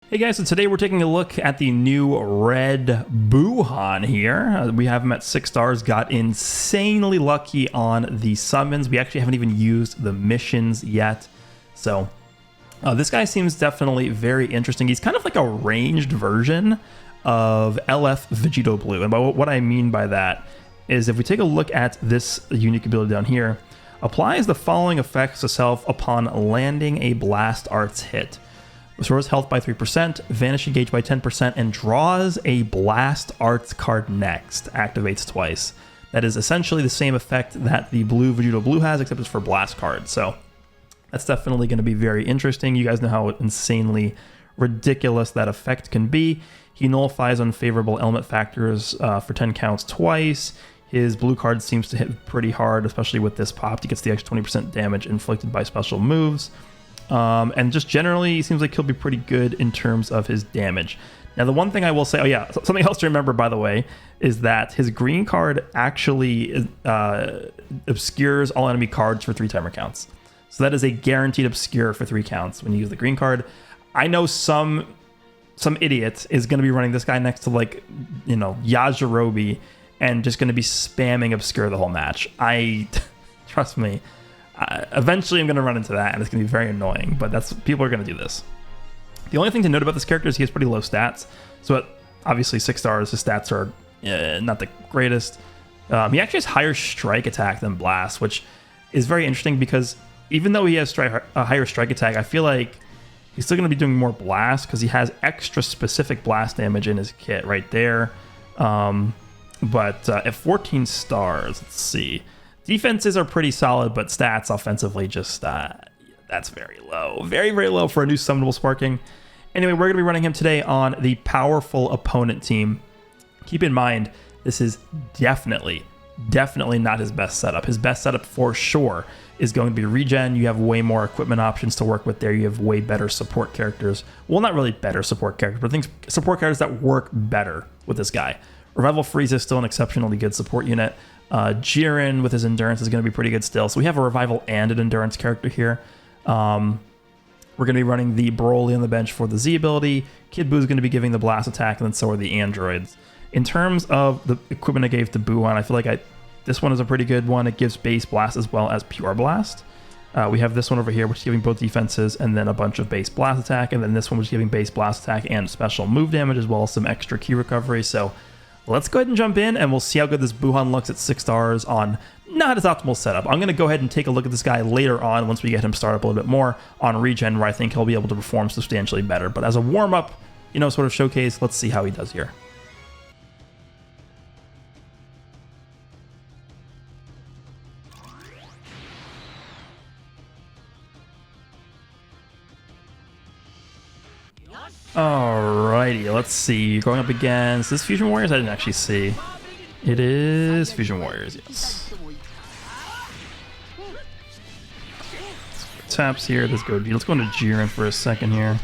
Hey guys, so today we're taking a look at the new red BUUHAN here. We have him at 6 stars, got insanely lucky on the summons. We actually haven't even used the missions yet. So this guy seems definitely very interesting. He's kind of like a ranged version of LF Vegito Blue. And by what I mean by that is if we take a look at this unique ability down here, applies the following effects to self upon landing a blast arts hit. Restores health by 3%, vanish engage by 10%, and draws a blast arts card next. Activates twice. That is essentially the same effect that the blue Vegito Blue has, except it's for blast cards. So that's definitely going to be very interesting. You guys know how insanely ridiculous that effect can be. He nullifies unfavorable element factors for 10 counts twice. His blue card seems to hit pretty hard, especially with this pop. He gets the extra 20% damage inflicted by special moves. And just generally, he seems like he'll be pretty good in terms of his damage. Now, the one thing I will say, oh yeah, something else to remember, by the way, is that his green card actually obscures all enemy cards for 3 timer counts. So that is a guaranteed obscure for 3 counts when you use the green card. I know some idiot is going to be running this guy next to, like, you know, Yajirobe and just going to be spamming obscure the whole match. Trust me. Eventually I'm going to run into that, and it's going to be very annoying, but people are going to do this. The only thing to note about this character is he has pretty low stats. So at obviously 6 stars, his stats are not the greatest. He actually has higher strike attack than blast, which is very interesting because even though he has a higher strike attack, I feel like he's still going to be doing more blast because he has extra specific blast damage in his kit right there. But at 14 stars, let's see. Defenses are pretty solid, but stats offensively just, that's very low. Very, very low for a new summonable sparking. Anyway, we're going to be running him today on the powerful opponent team. Keep in mind, this is definitely not his best setup. His best setup for sure is going to be regen. You have way more equipment options to work with there. You have way better support characters. Well, not really better support characters, but support characters that work better with this guy. Revival Freeze is still an exceptionally good support unit. Jiren with his endurance is going to be pretty good still. So we have a revival and an endurance character here. We're going to be running the Broly on the bench for the Z ability. Kid Buu is going to be giving the blast attack, and then so are the androids. In terms of the equipment I gave to BUUHAN, I feel like this one is a pretty good one. It gives base blast as well as pure blast. We have this one over here, which is giving both defenses and then a bunch of base blast attack. And then this one, which is giving base blast attack and special move damage as well as some extra key recovery. So let's go ahead and jump in, and we'll see how good this BUUHAN looks at 6 stars on not his optimal setup. I'm going to go ahead and take a look at this guy later on once we get him started up a little bit more on regen, where I think he'll be able to perform substantially better. But as a warm-up, you know, sort of showcase, let's see how he does here. Alrighty, let's see. Going up against this Fusion Warriors, I didn't actually see. It is Fusion Warriors, yes. Taps here. Let's go into Jiren for a second here.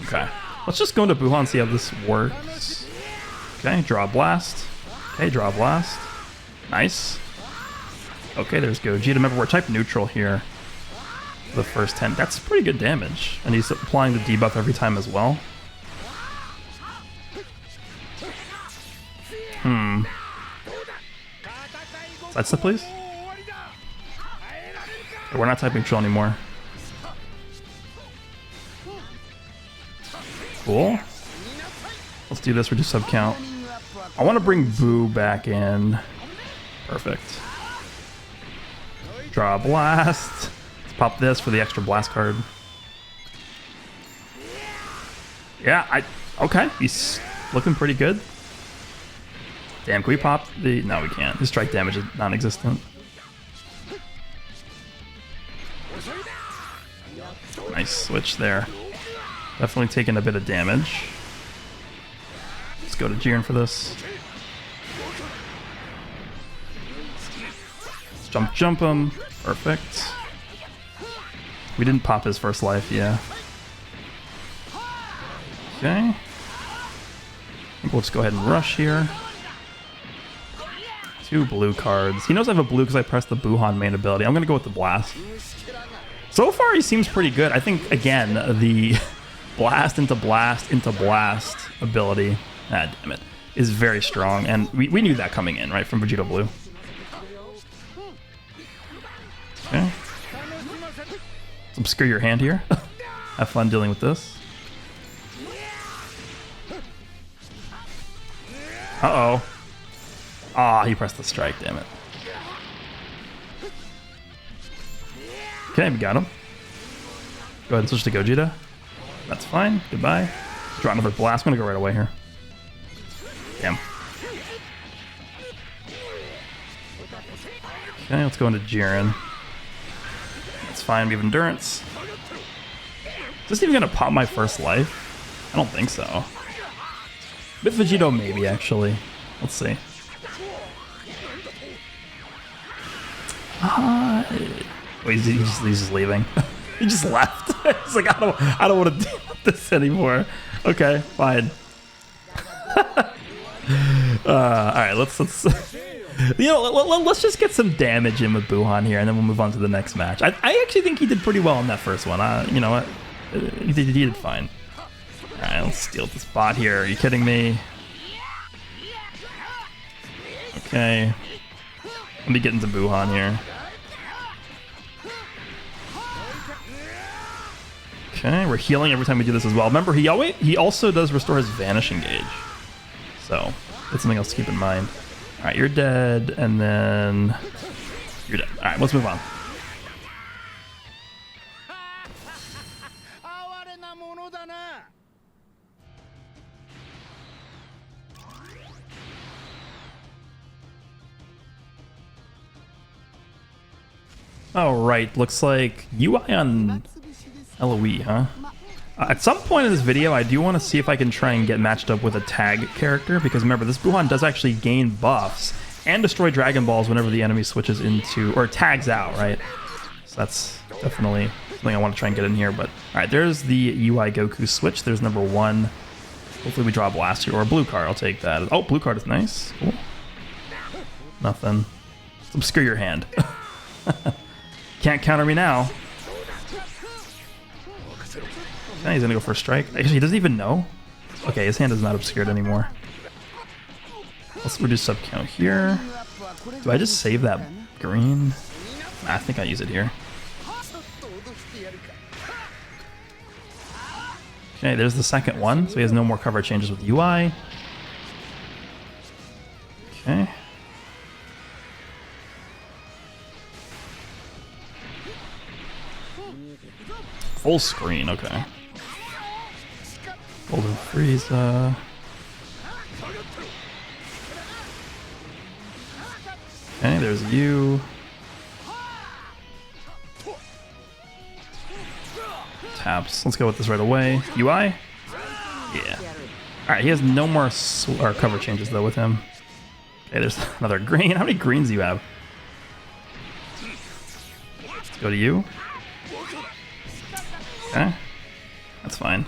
Okay, let's just go into BUUHAN and see how this works. Okay, draw blast. Okay, draw blast. Nice. Okay, there's Vegeta. Remember, we're type neutral here. The first 10. That's pretty good damage. And he's applying the debuff every time as well. Side step, please. Okay, we're not type neutral anymore. Cool. Let's do this. Reduce sub count. I want to bring Buu back in. Perfect. Draw a blast. Pop this for the extra blast card. Yeah, okay. He's looking pretty good. Damn, can we pop the... No, we can't. His strike damage is non-existent. Nice switch there. Definitely taking a bit of damage. Let's go to Jiren for this. Let's jump him. Perfect. We didn't pop his first life, yeah. Okay. I think we'll just go ahead and rush here. 2 blue cards. He knows I have a blue because I pressed the BUUHAN main ability. I'm going to go with the blast. So far, he seems pretty good. I think, again, the blast into blast into blast ability, damn it, is very strong. And we knew that coming in, right, from Vegito Blue. Okay. Let's obscure your hand here. Have fun dealing with this. Uh-oh. Ah, he pressed the strike, damn it. Okay, we got him. Go ahead and switch to Gogeta. That's fine. Goodbye. Draw another blast. I'm gonna go right away here. Damn. Okay, let's go into Jiren. That's fine. We have endurance. Is this even gonna pop my first life? I don't think so. With Vegito, maybe, actually. Let's see. Wait, he's just leaving. He just left. He's like, I don't want to deal with this anymore. Okay, fine. All right, let's you know, let's just get some damage in with BUUHAN here, and then we'll move on to the next match. I actually think he did pretty well in that first one. You know what? He did fine. All right, let's steal this bot here. Are you kidding me? Okay. Let me get into BUUHAN here. Okay, we're healing every time we do this as well. Remember, he also does restore his vanishing gauge. So, that's something else to keep in mind. Alright, you're dead, and then you're dead. Alright, let's move on. Alright, looks like UI on LOE, huh? At some point in this video, I do want to see if I can try and get matched up with a tag character, because remember, this BUUHAN does actually gain buffs and destroy Dragon Balls whenever the enemy switches into, or tags out, right? So that's definitely something I want to try and get in here, but alright, there's the UI Goku switch. There's number 1. Hopefully we draw a blast here, or a blue card. I'll take that. Oh, blue card is nice. Cool. Nothing. Let's obscure your hand. Can't counter me now. Okay, he's gonna go for a strike. Actually, he doesn't even know. Okay, his hand is not obscured anymore. Let's reduce sub count here. Do I just save that green? Nah, I think I use it here. Okay, there's the second one. So he has no more cover changes with UI. Okay. Full screen, okay. Golden Frieza. Okay, there's you. Taps. Let's go with this right away. UI? Yeah. Alright, he has no more cover changes though with him. Okay, there's another green. How many greens do you have? Let's go to you. Okay. That's fine.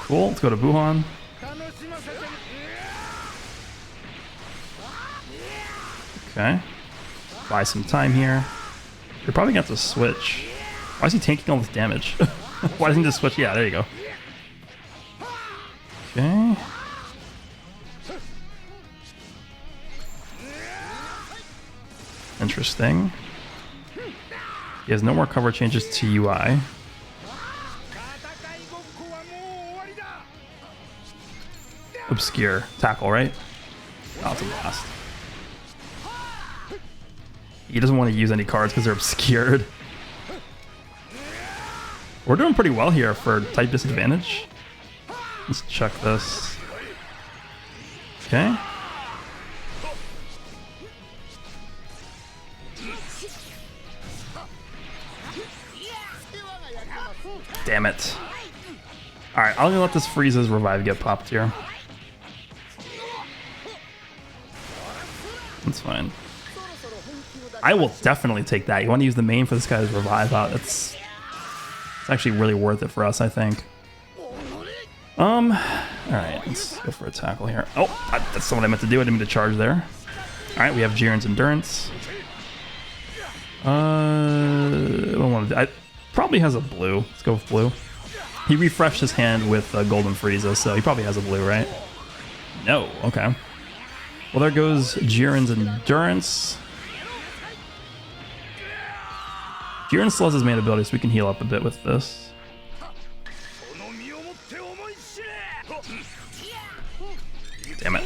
Cool, let's go to BUUHAN. Okay. Buy some time here. You're probably gonna have to switch. Why is he tanking all this damage? Why doesn't he just switch? Yeah, there you go. Okay. Interesting. He has no more cover changes to UI. Obscure. Tackle, right? Oh, it's a blast. He doesn't want to use any cards because they're obscured. We're doing pretty well here for type disadvantage. Let's check this. Okay. Damn it. Alright, I'm gonna let this Frieza's revive get popped here. That's fine. I will definitely take that. You want to use the main for this guy's revive out. It's actually really worth it for us, I think. Alright, let's go for a tackle here. Oh, that's not what I meant to do. I didn't mean to charge there. Alright, we have Jiren's Endurance. I probably has a blue. Let's go with blue. He refreshed his hand with Golden Frieza, so he probably has a blue, right? No, okay. Well, there goes Jiren's Endurance. Jiren still has his main ability, so we can heal up a bit with this. Damn it.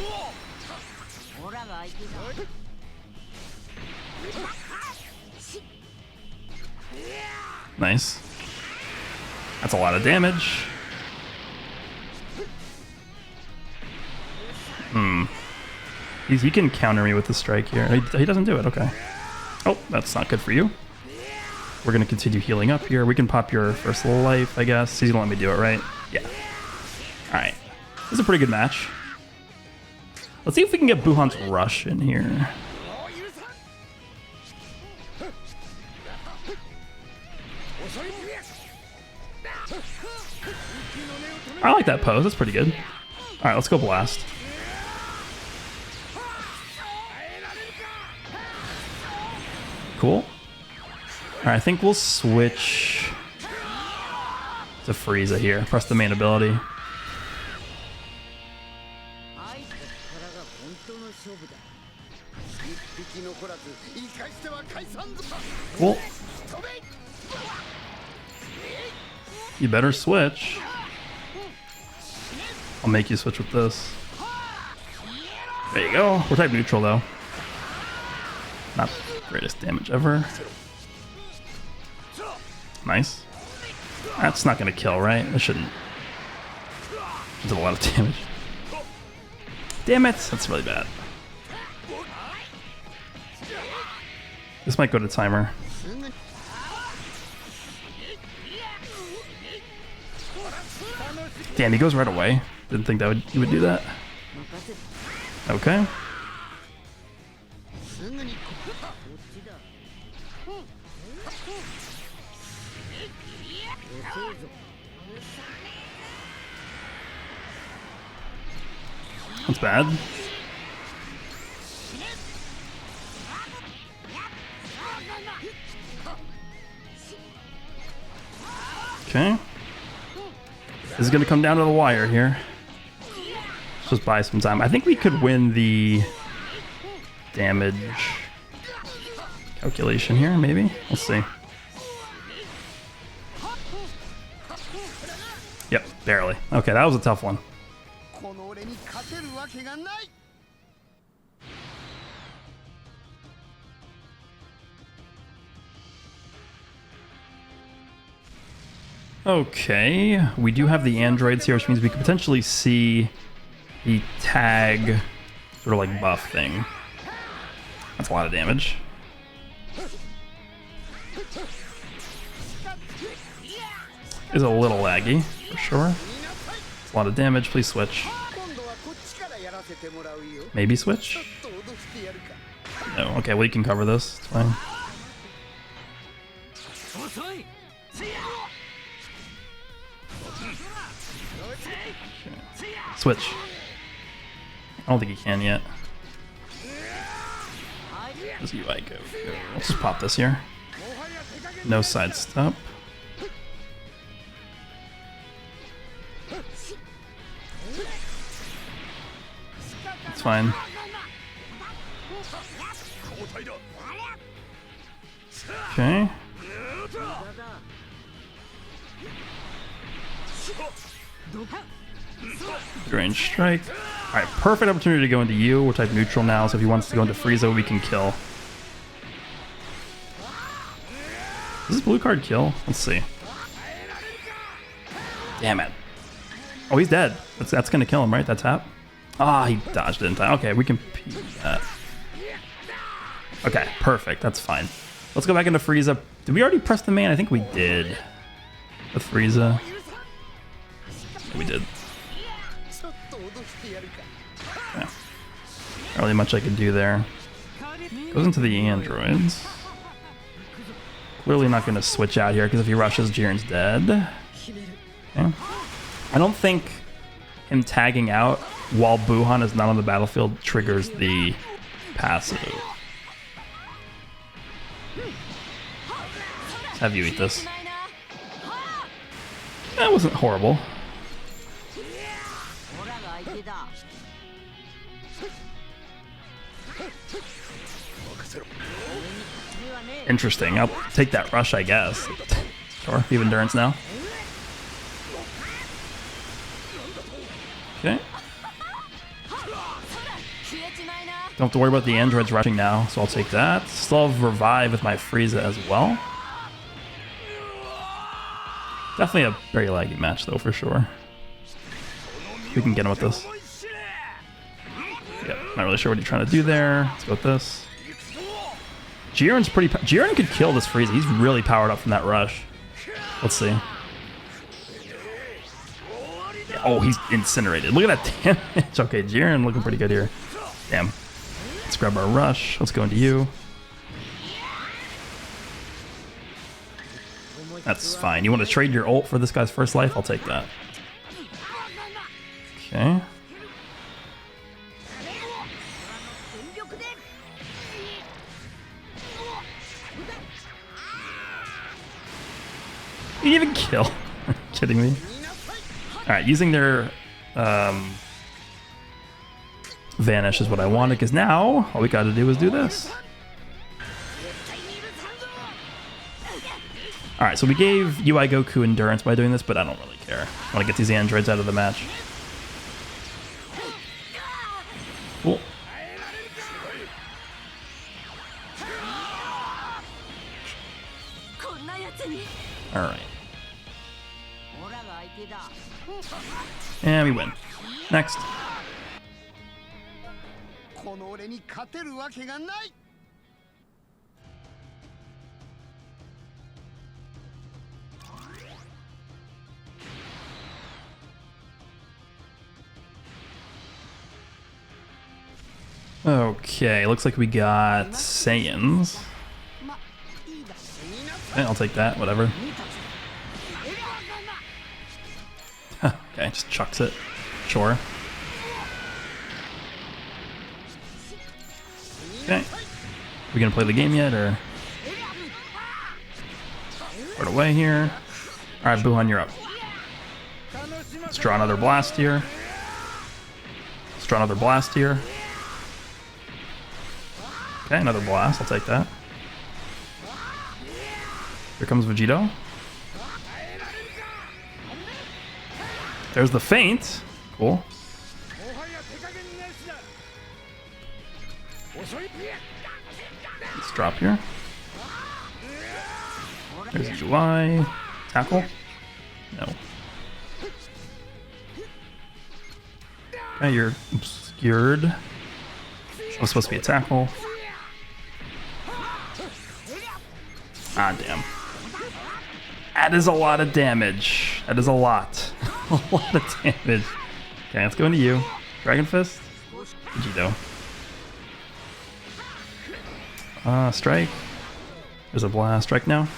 Nice. That's a lot of damage. He can counter me with the strike here. He doesn't do it, okay. Oh, that's not good for you. We're gonna continue healing up here. We can pop your first life, I guess. He's gonna let me do it, right? Yeah. Alright. This is a pretty good match. Let's see if we can get BUUHAN's Rush in here. I like that pose. That's pretty good. All right, let's go Blast. Cool. All right, I think we'll switch to Frieza here. Press the main ability. Cool. You better switch. I'll make you switch with this. There you go. We're type neutral though. Not the greatest damage ever. Nice. That's not gonna kill, right? It shouldn't. It did a lot of damage. Damn it! That's really bad. This might go to timer. Damn, he goes right away. Didn't think that he would do that. Okay. That's bad. Okay. This is going to come down to the wire here. Let's just buy some time. I think we could win the damage calculation here, maybe? We'll see. Yep, barely. Okay, that was a tough one. Okay, we do have the androids here, which means we could potentially see the tag sort of like buff thing. That's a lot of damage. Is a little laggy, for sure. It's a lot of damage, please switch. Maybe switch? No, okay, well you can cover this, it's fine. Switch. I don't think he can yet. Does UI go? Let's just pop this here. No side step. It's fine. Okay. Range strike. Alright, perfect opportunity to go into you. We're type neutral now, so if he wants to go into Frieza, we can kill. Does this blue card kill? Let's see. Damn it. Oh, he's dead. That's gonna kill him, right? That tap? Ah, he dodged it in time. Okay, we can pee that. Okay, perfect. That's fine. Let's go back into Frieza. Did we already press the main? I think we did. With Frieza. Yeah, we did. Yeah. Not really much I can do there. Goes into the androids. Clearly not going to switch out here because if he rushes, Jiren's dead. Okay. I don't think him tagging out while BUUHAN is not on the battlefield triggers the passive. Let's have you eat this. That wasn't horrible. Interesting. I'll take that rush, I guess. Sure. You have endurance now. Okay. Don't have to worry about the androids rushing now, so I'll take that. Still have revive with my Frieza as well. Definitely a very laggy match though, for sure. We can get him with this. Yep, not really sure what you're trying to do there. Let's go with this. Jiren's pretty... Jiren could kill this Frieza. He's really powered up from that rush. Let's see. Oh, he's incinerated. Look at that damage. Okay, Jiren looking pretty good here. Damn. Let's grab our rush. Let's go into you. That's fine. You want to trade your ult for this guy's first life? I'll take that. Okay. You didn't even kill. Are you kidding me? Alright, using their vanish is what I wanted, because now all we gotta do is do this. Alright, so we gave UI Goku endurance by doing this, but I don't really care. I want to get these androids out of the match. Cool. Alright. And we win. Next. Okay, looks like we got Saiyans. Okay, I'll take that, whatever. Okay, just chucks it. Sure. Okay. We gonna play the game yet, or? Put away here. Alright, BUUHAN, you're up. Let's draw another blast here. Let's draw another blast here. Okay, another blast. I'll take that. Here comes Vegito. There's the feint. Cool. Let's drop here. There's UI. Tackle? No. Okay, you're obscured. Was supposed to be a tackle. Ah, damn. That is a lot of damage. That is a lot. A lot of damage. Okay, let's go into you. Dragon Fist. Vegito. Strike. There's a blast. Strike now.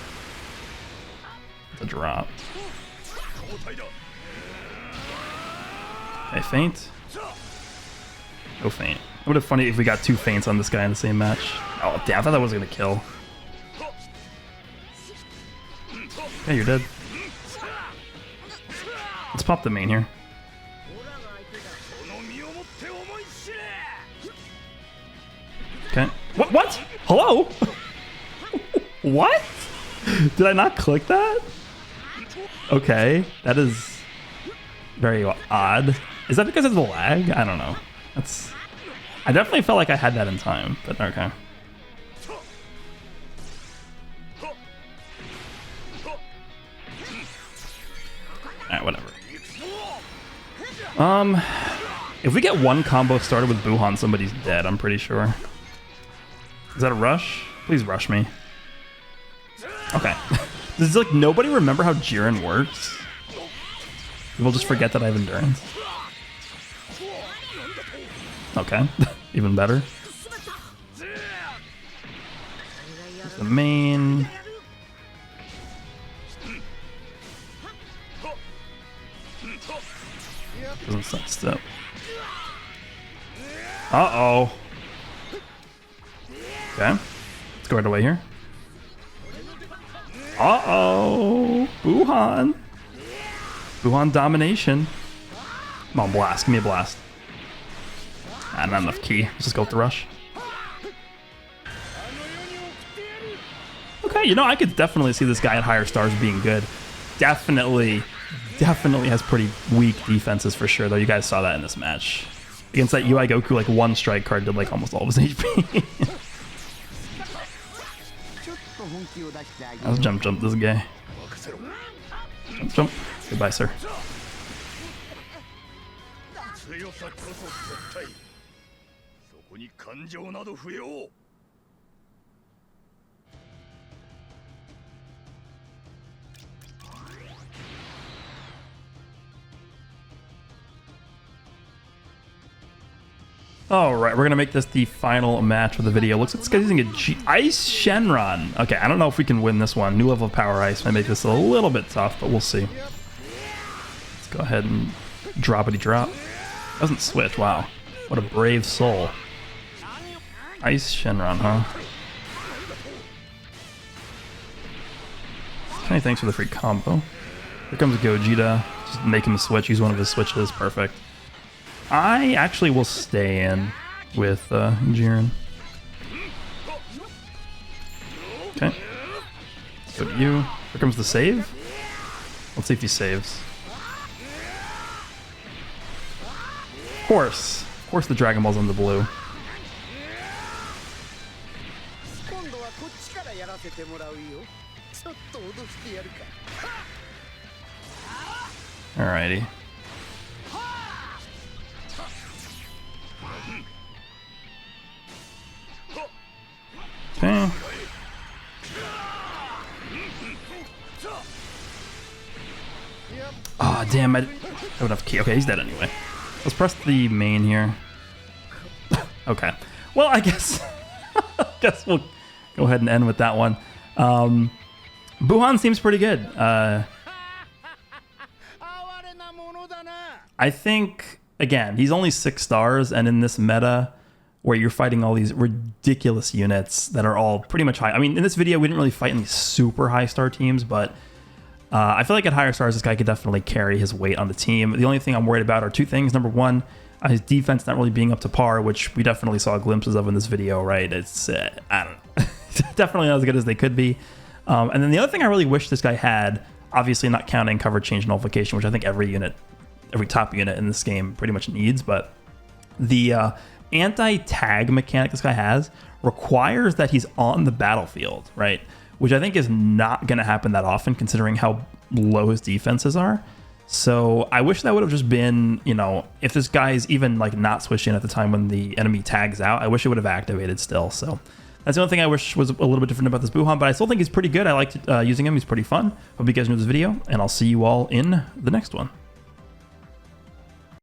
It's a drop. Okay, feint. No feint. It would have been funny if we got two feints on this guy in the same match. Oh, damn. I thought that was going to kill. Yeah, you're dead. Let's pop the main here. Okay. What? Hello? What? Did I not click that? Okay. That is very odd. Is that because of the lag? I don't know. That's... I definitely felt like I had that in time, but okay. Alright, whatever. If we get one combo started with BUUHAN, somebody's dead, I'm pretty sure. Is that a rush? Please rush me. Okay. Does like nobody remember how Jiren works? People just forget that I have endurance. Okay, even better. There's the main. Doesn't set step. Uh-oh. Okay. Let's go right away here. Uh-oh. BUUHAN. BUUHAN domination. Come on, blast. Give me a blast. Ah, not enough ki. Let's just go with the rush. Okay, you know, I could definitely see this guy at higher stars being good. Definitely has pretty weak defenses for sure, though. You guys saw that in this match. Against that UI Goku, like, one strike card did, like, almost all of his HP. Let's jump this guy. Jump. Goodbye, sir. Alright, we're going to make this the final match of the video. Looks like this guy's using a Ice Shenron. Okay, I don't know if we can win this one. New level of Power Ice might make this a little bit tough, but we'll see. Let's go ahead and droppity drop. Doesn't switch, wow. What a brave soul. Ice Shenron, huh? Okay, thanks for the free combo. Here comes Vegeta. Just make him switch. Use one of his switches. Perfect. I actually will stay in with Jiren. Okay. Let's go to you. Here comes the save. Let's see if he saves. Of course. Of course the Dragon Ball's on the blue. Alrighty. Okay. Ah, oh, damn, I don't have enough ki. Okay, he's dead anyway. Let's press the main here. Okay. Well, I guess we'll go ahead and end with that one. BUUHAN seems pretty good. I think, again, he's only 6 stars, and in this meta where you're fighting all these ridiculous units that are all pretty much high. I mean, in this video, we didn't really fight any super high star teams, but I feel like at higher stars, this guy could definitely carry his weight on the team. The only thing I'm worried about are 2 things. Number one, his defense not really being up to par, which we definitely saw glimpses of in this video, right? It's, I don't know, definitely not as good as they could be. And then the other thing I really wish this guy had, obviously not counting cover change nullification, which I think every top unit in this game pretty much needs, but the anti-tag mechanic this guy has requires that he's on the battlefield, right? Which I think is not going to happen that often considering how low his defenses are. So I wish that would have just been, you know, if this guy's even like not switching at the time when the enemy tags out, I wish it would have activated still. So that's the only thing I wish was a little bit different about this BUUHAN, but I still think he's pretty good. I liked using him. He's pretty fun. Hope you guys enjoyed this video, and I'll see you all in the next one.